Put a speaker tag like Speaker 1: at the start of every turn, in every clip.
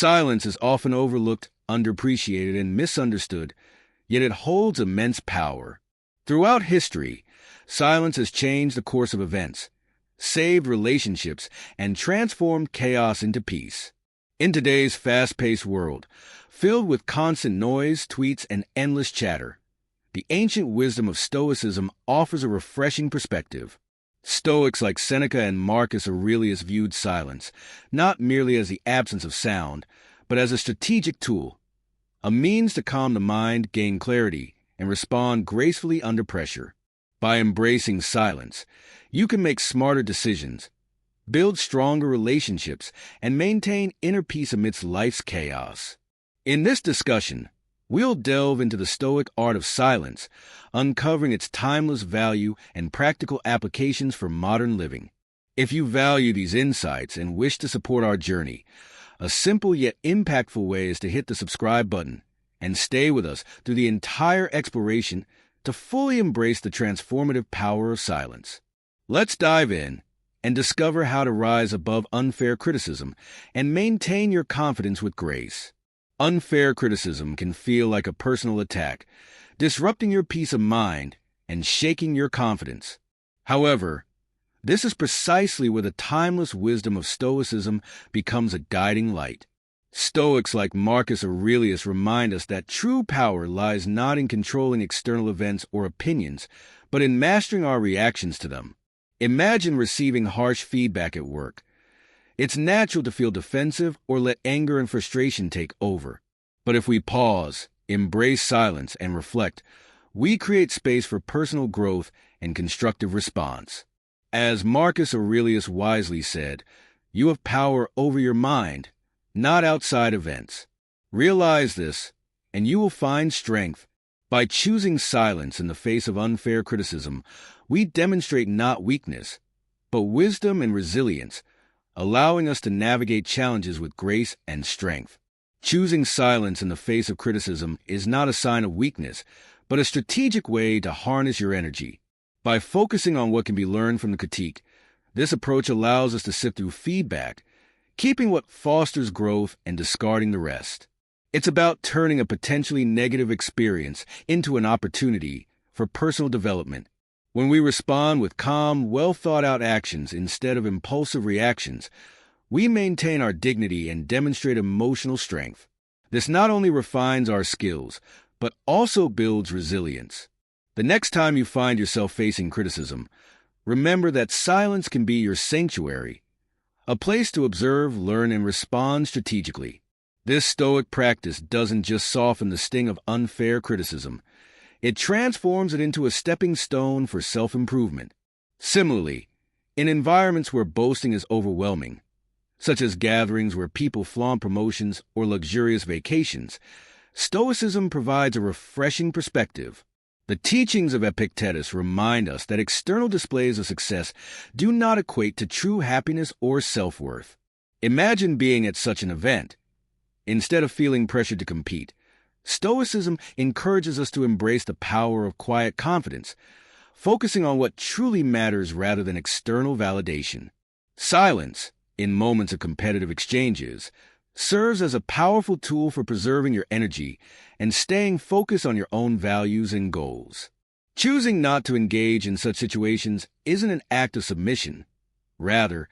Speaker 1: Silence is often overlooked, underappreciated, and misunderstood, yet it holds immense power. Throughout history, silence has changed the course of events, saved relationships, and transformed chaos into peace. In today's fast-paced world, filled with constant noise, tweets, and endless chatter, the ancient wisdom of Stoicism offers a refreshing perspective. Stoics like Seneca and Marcus Aurelius viewed silence not merely as the absence of sound, but as a strategic tool, a means to calm the mind, gain clarity, and respond gracefully under pressure. By embracing silence, you can make smarter decisions, build stronger relationships, and maintain inner peace amidst life's chaos. In this discussion, we'll delve into the Stoic art of silence, uncovering its timeless value and practical applications for modern living. If you value these insights and wish to support our journey, a simple yet impactful way is to hit the subscribe button and stay with us through the entire exploration to fully embrace the transformative power of silence. Let's dive in and discover how to rise above unfair criticism and maintain your confidence with grace. Unfair criticism can feel like a personal attack, disrupting your peace of mind and shaking your confidence. However, this is precisely where the timeless wisdom of Stoicism becomes a guiding light. Stoics like Marcus Aurelius remind us that true power lies not in controlling external events or opinions, but in mastering our reactions to them. Imagine receiving harsh feedback at work. It's natural to feel defensive or let anger and frustration take over. But if we pause, embrace silence, and reflect, we create space for personal growth and constructive response. As Marcus Aurelius wisely said, you have power over your mind, not outside events. Realize this, and you will find strength. By choosing silence in the face of unfair criticism, we demonstrate not weakness, but wisdom and resilience, allowing us to navigate challenges with grace and strength. Choosing silence in the face of criticism is not a sign of weakness, but a strategic way to harness your energy. By focusing on what can be learned from the critique, this approach allows us to sift through feedback, keeping what fosters growth and discarding the rest. It's about turning a potentially negative experience into an opportunity for personal development. When we respond with calm, well-thought-out actions instead of impulsive reactions, we maintain our dignity and demonstrate emotional strength. This not only refines our skills, but also builds resilience. The next time you find yourself facing criticism, remember that silence can be your sanctuary, a place to observe, learn, and respond strategically. This Stoic practice doesn't just soften the sting of unfair criticism, it transforms it into a stepping stone for self-improvement. Similarly, in environments where boasting is overwhelming, such as gatherings where people flaunt promotions or luxurious vacations, Stoicism provides a refreshing perspective. The teachings of Epictetus remind us that external displays of success do not equate to true happiness or self-worth. Imagine being at such an event. Instead of feeling pressured to compete, Stoicism encourages us to embrace the power of quiet confidence, focusing on what truly matters rather than external validation. Silence, in moments of competitive exchanges, serves as a powerful tool for preserving your energy and staying focused on your own values and goals. Choosing not to engage in such situations isn't an act of submission. Rather,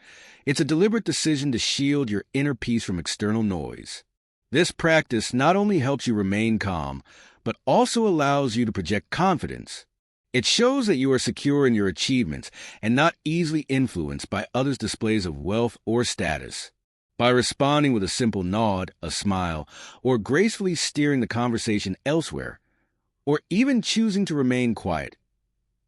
Speaker 1: it's a deliberate decision to shield your inner peace from external noise. This practice not only helps you remain calm, but also allows you to project confidence. It shows that you are secure in your achievements and not easily influenced by others' displays of wealth or status. By responding with a simple nod, a smile, or gracefully steering the conversation elsewhere, or even choosing to remain quiet,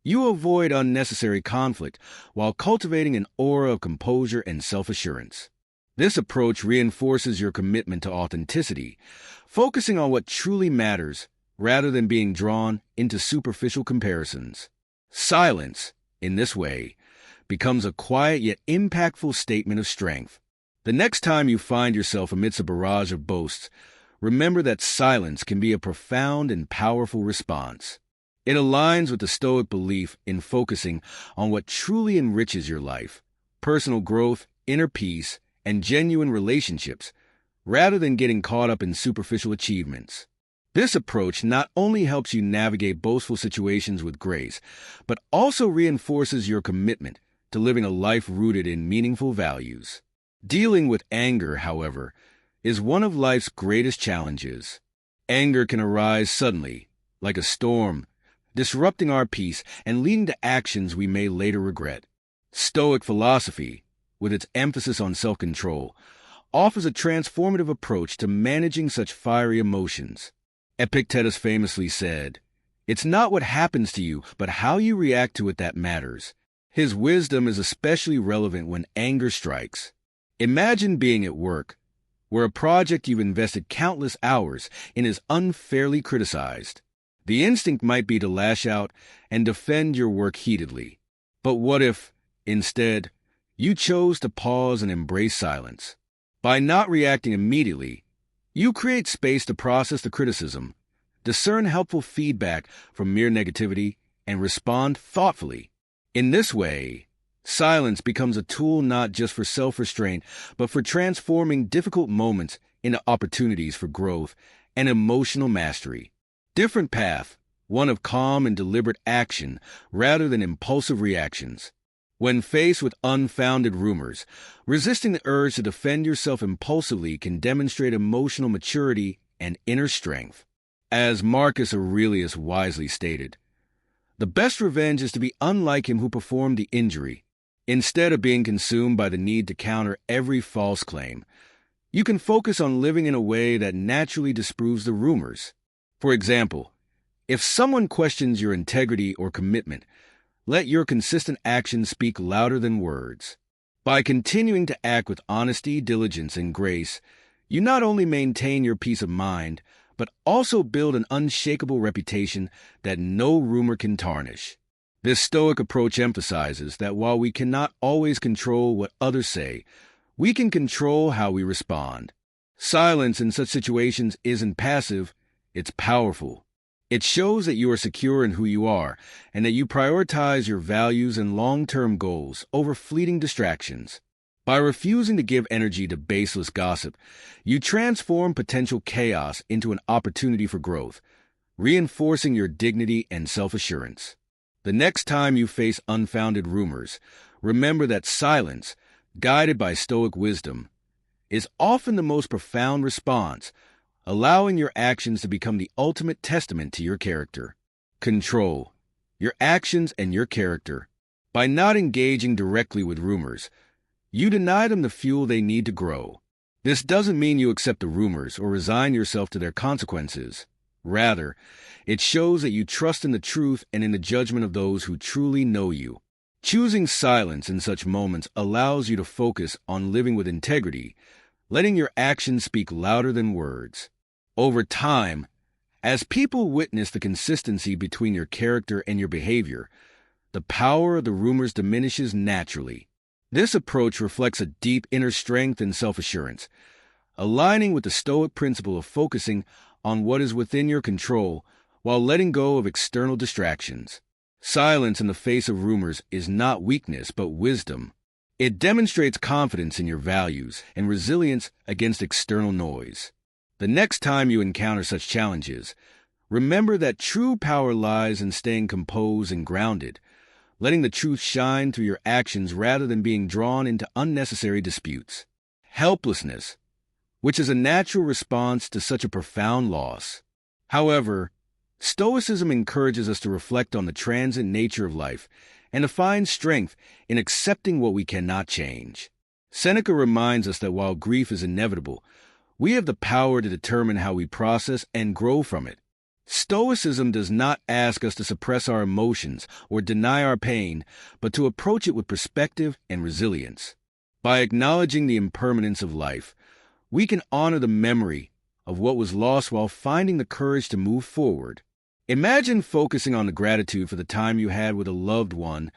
Speaker 1: you avoid unnecessary conflict while cultivating an aura of composure and self-assurance. This approach reinforces your commitment to authenticity, focusing on what truly matters rather than being drawn into superficial comparisons. Silence, in this way, becomes a quiet yet impactful statement of strength. The next time you find yourself amidst a barrage of boasts, remember that silence can be a profound and powerful response. It aligns with the Stoic belief in focusing on what truly enriches your life, personal growth, inner peace, and genuine relationships, rather than getting caught up in superficial achievements. This approach not only helps you navigate boastful situations with grace, but also reinforces your commitment to living a life rooted in meaningful values. Dealing with anger, however, is one of life's greatest challenges. Anger can arise suddenly, like a storm, disrupting our peace and leading to actions we may later regret. Stoic philosophy, with its emphasis on self-control, offers a transformative approach to managing such fiery emotions. Epictetus famously said, "It's not what happens to you, but how you react to it that matters." His wisdom is especially relevant when anger strikes. Imagine being at work, where a project you've invested countless hours in is unfairly criticized. The instinct might be to lash out and defend your work heatedly. But what if, instead, you chose to pause and embrace silence? By not reacting immediately, you create space to process the criticism, discern helpful feedback from mere negativity, and respond thoughtfully. In this way, silence becomes a tool not just for self-restraint, but for transforming difficult moments into opportunities for growth and emotional mastery. Different path, one of calm and deliberate action rather than impulsive reactions. When faced with unfounded rumors, resisting the urge to defend yourself impulsively can demonstrate emotional maturity and inner strength. As Marcus Aurelius wisely stated, "The best revenge is to be unlike him who performed the injury." Instead of being consumed by the need to counter every false claim, you can focus on living in a way that naturally disproves the rumors. For example, if someone questions your integrity or commitment, let your consistent actions speak louder than words. By continuing to act with honesty, diligence, and grace, you not only maintain your peace of mind, but also build an unshakable reputation that no rumor can tarnish. This Stoic approach emphasizes that while we cannot always control what others say, we can control how we respond. Silence in such situations isn't passive, it's powerful. It shows that you are secure in who you are and that you prioritize your values and long-term goals over fleeting distractions. By refusing to give energy to baseless gossip, you transform potential chaos into an opportunity for growth, reinforcing your dignity and self-assurance. The next time you face unfounded rumors, remember that silence, guided by Stoic wisdom, is often the most profound response, allowing your actions to become the ultimate testament to your character. Control your actions and your character. By not engaging directly with rumors, you deny them the fuel they need to grow. This doesn't mean you accept the rumors or resign yourself to their consequences. Rather, it shows that you trust in the truth and in the judgment of those who truly know you. Choosing silence in such moments allows you to focus on living with integrity, letting your actions speak louder than words. Over time, as people witness the consistency between your character and your behavior, the power of the rumors diminishes naturally. This approach reflects a deep inner strength and self-assurance, aligning with the Stoic principle of focusing on what is within your control while letting go of external distractions. Silence in the face of rumors is not weakness but wisdom. It demonstrates confidence in your values and resilience against external noise. The next time you encounter such challenges, remember that true power lies in staying composed and grounded, letting the truth shine through your actions rather than being drawn into unnecessary disputes. Helplessness, which is a natural response to such a profound loss. However, Stoicism encourages us to reflect on the transient nature of life and to find strength in accepting what we cannot change. Seneca reminds us that while grief is inevitable, we have the power to determine how we process and grow from it. Stoicism does not ask us to suppress our emotions or deny our pain, but to approach it with perspective and resilience. By acknowledging the impermanence of life, we can honor the memory of what was lost while finding the courage to move forward. Imagine focusing on the gratitude for the time you had with a loved one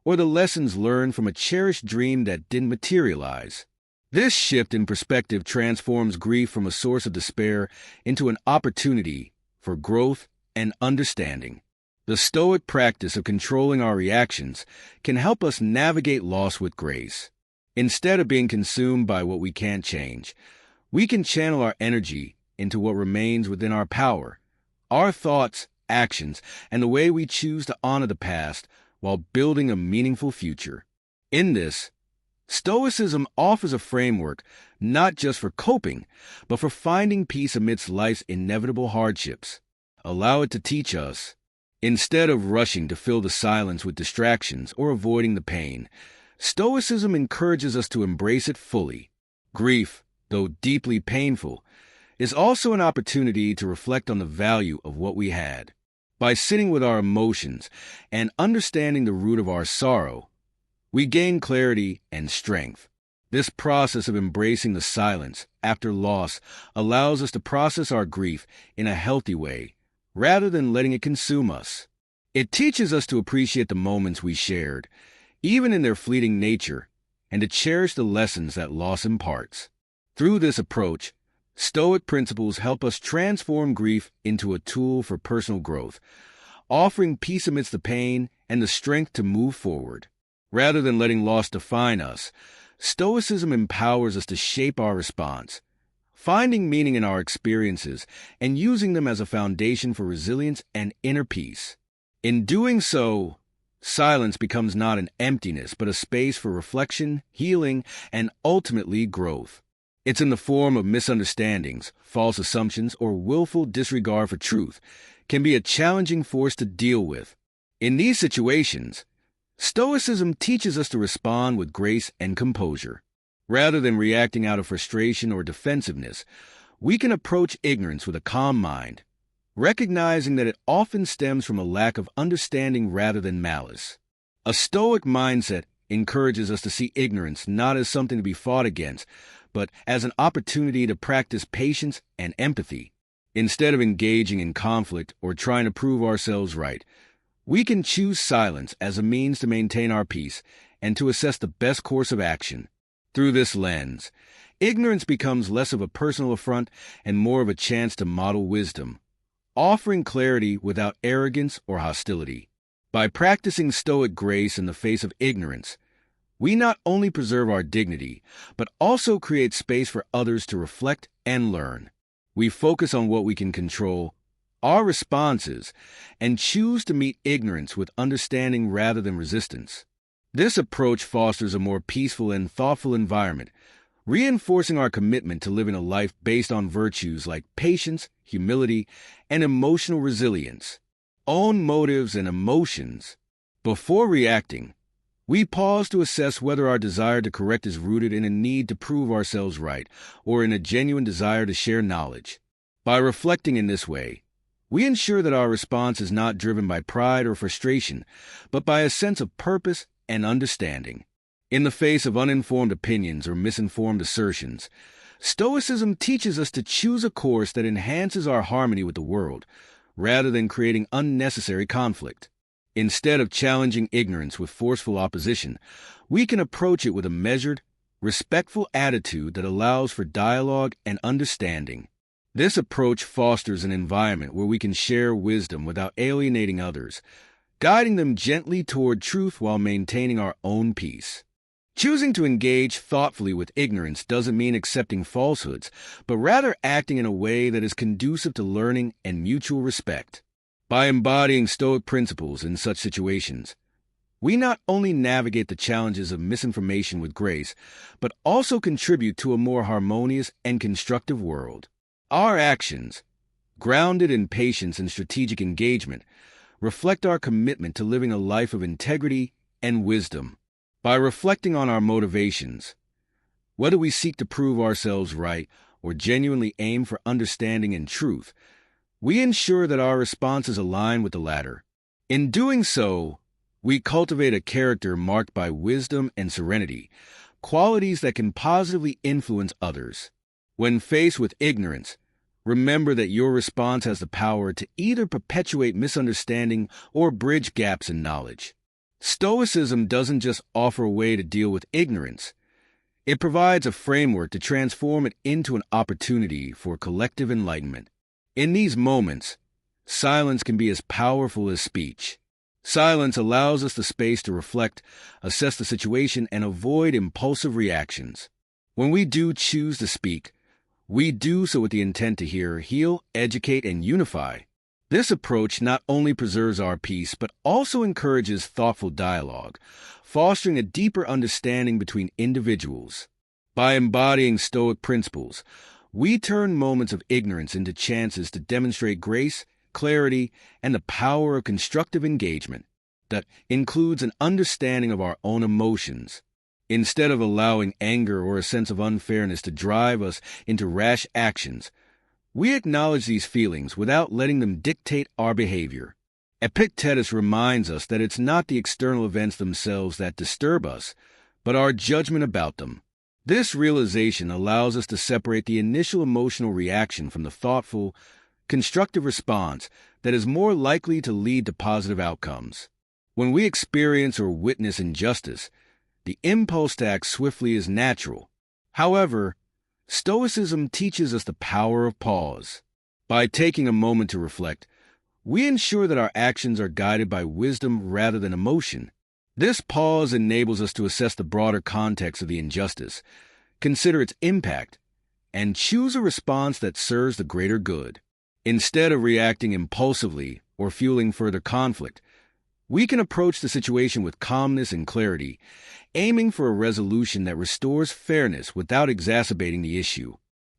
Speaker 1: or the lessons learned from a cherished dream that didn't materialize. This shift in perspective transforms grief from a source of despair into an opportunity for growth and understanding. The Stoic practice of controlling our reactions can help us navigate loss with grace. Instead of being consumed by what we can't change, We can channel our energy into what remains within our power, our thoughts, actions, and the way we choose to honor the past while building a meaningful future. In this, Stoicism offers a framework not just for coping, but for finding peace amidst life's inevitable hardships. Allow it to teach us. Instead of rushing to fill the silence with distractions or avoiding the pain, Stoicism encourages us to embrace it fully. Grief, though deeply painful, is also an opportunity to reflect on the value of what we had. By sitting with our emotions and understanding the root of our sorrow, we gain clarity and strength. This process of embracing the silence after loss allows us to process our grief in a healthy way, rather than letting it consume us. It teaches us to appreciate the moments we shared, even in their fleeting nature, and to cherish the lessons that loss imparts. Through this approach, Stoic principles help us transform grief into a tool for personal growth, offering peace amidst the pain and the strength to move forward. Rather than letting loss define us, Stoicism empowers us to shape our response, finding meaning in our experiences and using them as a foundation for resilience and inner peace. In doing so, silence becomes not an emptiness, but a space for reflection, healing, and ultimately growth. It's in the form of misunderstandings, false assumptions, or willful disregard for truth, can be a challenging force to deal with. In these situations, Stoicism teaches us to respond with grace and composure. Rather than reacting out of frustration or defensiveness, we can approach ignorance with a calm mind, recognizing that it often stems from a lack of understanding rather than malice. A Stoic mindset encourages us to see ignorance not as something to be fought against, but as an opportunity to practice patience and empathy. Instead of engaging in conflict or trying to prove ourselves right, we can choose silence as a means to maintain our peace and to assess the best course of action. Through this lens, ignorance becomes less of a personal affront and more of a chance to model wisdom, offering clarity without arrogance or hostility. By practicing Stoic grace in the face of ignorance, we not only preserve our dignity, but also create space for others to reflect and learn. We focus on what we can control, our responses, and choose to meet ignorance with understanding rather than resistance. This approach fosters a more peaceful and thoughtful environment, reinforcing our commitment to living a life based on virtues like patience, humility, and emotional resilience. Own motives and emotions. Before reacting, we pause to assess whether our desire to correct is rooted in a need to prove ourselves right or in a genuine desire to share knowledge. By reflecting in this way, we ensure that our response is not driven by pride or frustration, but by a sense of purpose and understanding. In the face of uninformed opinions or misinformed assertions, Stoicism teaches us to choose a course that enhances our harmony with the world, rather than creating unnecessary conflict. Instead of challenging ignorance with forceful opposition, we can approach it with a measured, respectful attitude that allows for dialogue and understanding. This approach fosters an environment where we can share wisdom without alienating others, guiding them gently toward truth while maintaining our own peace. Choosing to engage thoughtfully with ignorance doesn't mean accepting falsehoods, but rather acting in a way that is conducive to learning and mutual respect. By embodying Stoic principles in such situations, we not only navigate the challenges of misinformation with grace, but also contribute to a more harmonious and constructive world. Our actions, grounded in patience and strategic engagement, reflect our commitment to living a life of integrity and wisdom. By reflecting on our motivations, whether we seek to prove ourselves right or genuinely aim for understanding and truth, we ensure that our responses align with the latter. In doing so, we cultivate a character marked by wisdom and serenity, qualities that can positively influence others. When faced with ignorance, remember that your response has the power to either perpetuate misunderstanding or bridge gaps in knowledge. Stoicism doesn't just offer a way to deal with ignorance. It provides a framework to transform it into an opportunity for collective enlightenment. In these moments, silence can be as powerful as speech. Silence allows us the space to reflect, assess the situation, and avoid impulsive reactions. When we do choose to speak, We do so with the intent to heal, educate, and unify. This approach not only preserves our peace, but also encourages thoughtful dialogue, fostering a deeper understanding between individuals. By embodying Stoic principles, we turn moments of ignorance into chances to demonstrate grace, clarity, and the power of constructive engagement that includes an understanding of our own emotions. Instead of allowing anger or a sense of unfairness to drive us into rash actions, we acknowledge these feelings without letting them dictate our behavior. Epictetus reminds us that it's not the external events themselves that disturb us, but our judgment about them. This realization allows us to separate the initial emotional reaction from the thoughtful, constructive response that is more likely to lead to positive outcomes. When we experience or witness injustice, the impulse to act swiftly is natural. However, Stoicism teaches us the power of pause. By taking a moment to reflect, we ensure that our actions are guided by wisdom rather than emotion. This pause enables us to assess the broader context of the injustice, consider its impact, and choose a response that serves the greater good. Instead of reacting impulsively or fueling further conflict, we can approach the situation with calmness and clarity, aiming for a resolution that restores fairness without exacerbating the issue.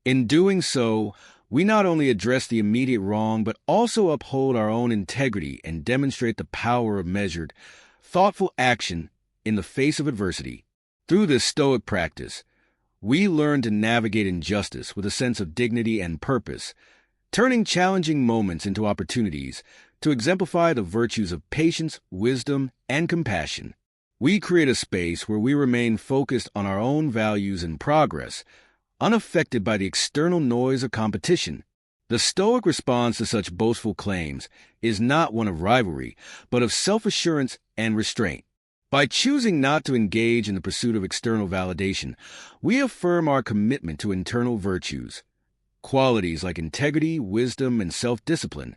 Speaker 1: In doing so, we not only address the immediate wrong, but also uphold our own integrity and demonstrate the power of measured, thoughtful action in the face of adversity. Through this Stoic practice, we learn to navigate injustice with a sense of dignity and purpose, turning challenging moments into opportunities to exemplify the virtues of patience, wisdom, and compassion. We create a space where we remain focused on our own values and progress, unaffected by the external noise of competition. The Stoic response to such boastful claims is not one of rivalry, but of self-assurance and restraint. By choosing not to engage in the pursuit of external validation, we affirm our commitment to internal virtues, qualities like integrity, wisdom, and self-discipline,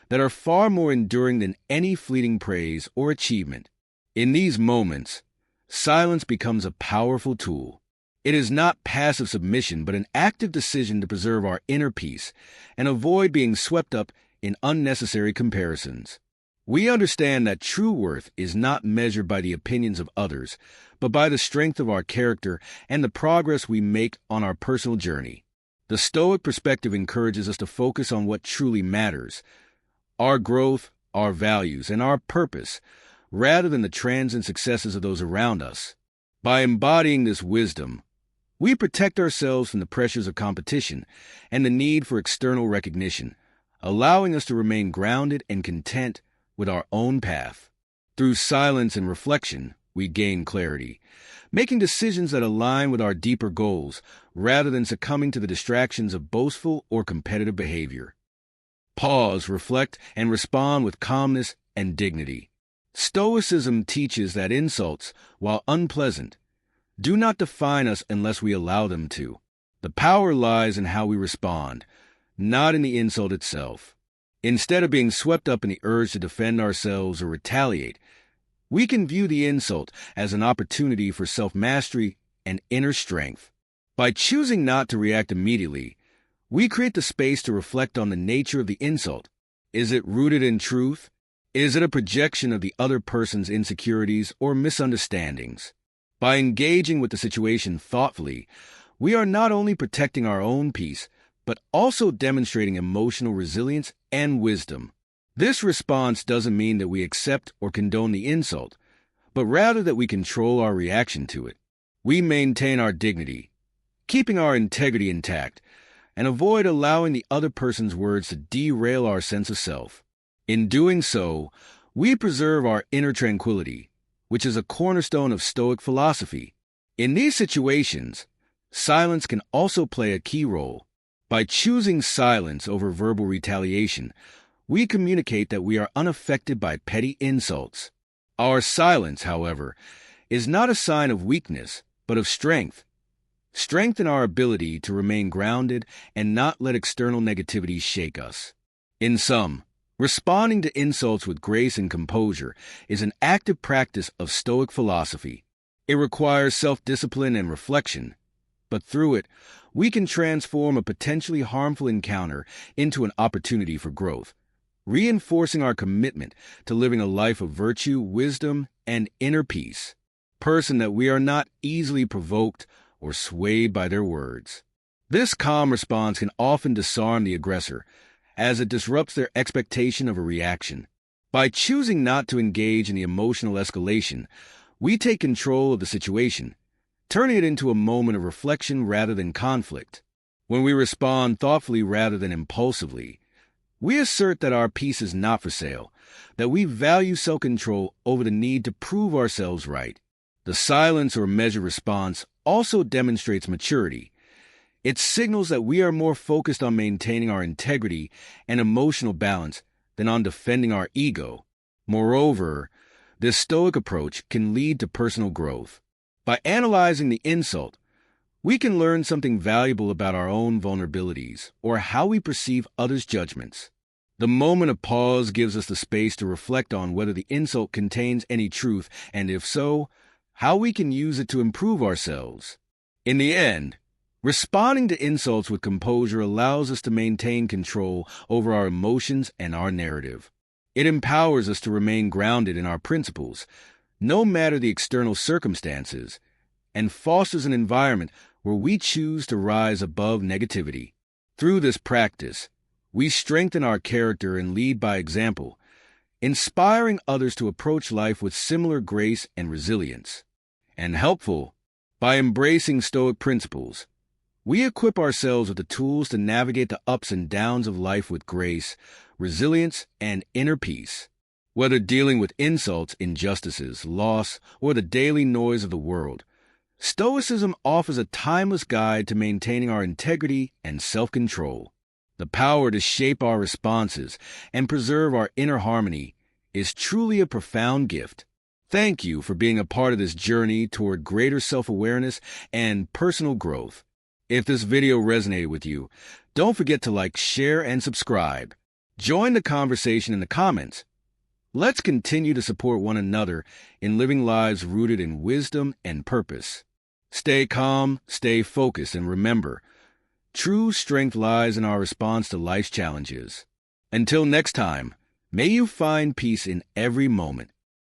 Speaker 1: that are far more enduring than any fleeting praise or achievement. In these moments, silence becomes a powerful tool. It is not passive submission, but an active decision to preserve our inner peace and avoid being swept up in unnecessary comparisons. We understand that true worth is not measured by the opinions of others, but by the strength of our character and the progress we make on our personal journey. The Stoic perspective encourages us to focus on what truly matters: our growth, our values, and our purpose, rather than the transient successes of those around us. By embodying this wisdom, we protect ourselves from the pressures of competition and the need for external recognition, allowing us to remain grounded and content with our own path. Through silence and reflection, we gain clarity, making decisions that align with our deeper goals rather than succumbing to the distractions of boastful or competitive behavior. Pause, reflect, and respond with calmness and dignity. Stoicism teaches that insults, while unpleasant, do not define us unless we allow them to. The power lies in how we respond, not in the insult itself. Instead of being swept up in the urge to defend ourselves or retaliate, we can view the insult as an opportunity for self-mastery and inner strength. By choosing not to react immediately, we create the space to reflect on the nature of the insult. Is it rooted in truth? Is it a projection of the other person's insecurities or misunderstandings? By engaging with the situation thoughtfully, we are not only protecting our own peace, but also demonstrating emotional resilience and wisdom. This response doesn't mean that we accept or condone the insult, but rather that we control our reaction to it. We maintain our dignity, keeping our integrity intact, and avoid allowing the other person's words to derail our sense of self. In doing so, we preserve our inner tranquility, which is a cornerstone of Stoic philosophy. In these situations, silence can also play a key role. By choosing silence over verbal retaliation, we communicate that we are unaffected by petty insults. Our silence, however, is not a sign of weakness, but of strength. Strength in our ability to remain grounded and not let external negativity shake us. In sum, responding to insults with grace and composure is an active practice of Stoic philosophy. It requires self-discipline and reflection, but through it, we can transform a potentially harmful encounter into an opportunity for growth, reinforcing our commitment to living a life of virtue, wisdom, and inner peace. Person that we are not easily provoked or swayed by their words. This calm response can often disarm the aggressor, as it disrupts their expectation of a reaction. By choosing not to engage in the emotional escalation, we take control of the situation, turning it into a moment of reflection rather than conflict. When we respond thoughtfully rather than impulsively, we assert that our peace is not for sale, that we value self-control over the need to prove ourselves right. The silence or measured response also demonstrates maturity. It signals that we are more focused on maintaining our integrity and emotional balance than on defending our ego. Moreover, this Stoic approach can lead to personal growth. By analyzing the insult, we can learn something valuable about our own vulnerabilities or how we perceive others' judgments. The moment of pause gives us the space to reflect on whether the insult contains any truth, and if so, how we can use it to improve ourselves. In the end, responding to insults with composure allows us to maintain control over our emotions and our narrative. It empowers us to remain grounded in our principles, no matter the external circumstances, and fosters an environment where we choose to rise above negativity. Through this practice, we strengthen our character and lead by example, inspiring others to approach life with similar grace and resilience. And helpful, by embracing Stoic principles, we equip ourselves with the tools to navigate the ups and downs of life with grace, resilience, and inner peace. Whether dealing with insults, injustices, loss, or the daily noise of the world, Stoicism offers a timeless guide to maintaining our integrity and self-control. The power to shape our responses and preserve our inner harmony is truly a profound gift. Thank you for being a part of this journey toward greater self-awareness and personal growth. If this video resonated with you, don't forget to like, share, and subscribe. Join the conversation in the comments. Let's continue to support one another in living lives rooted in wisdom and purpose. Stay calm, stay focused, and remember, true strength lies in our response to life's challenges. Until next time, may you find peace in every moment.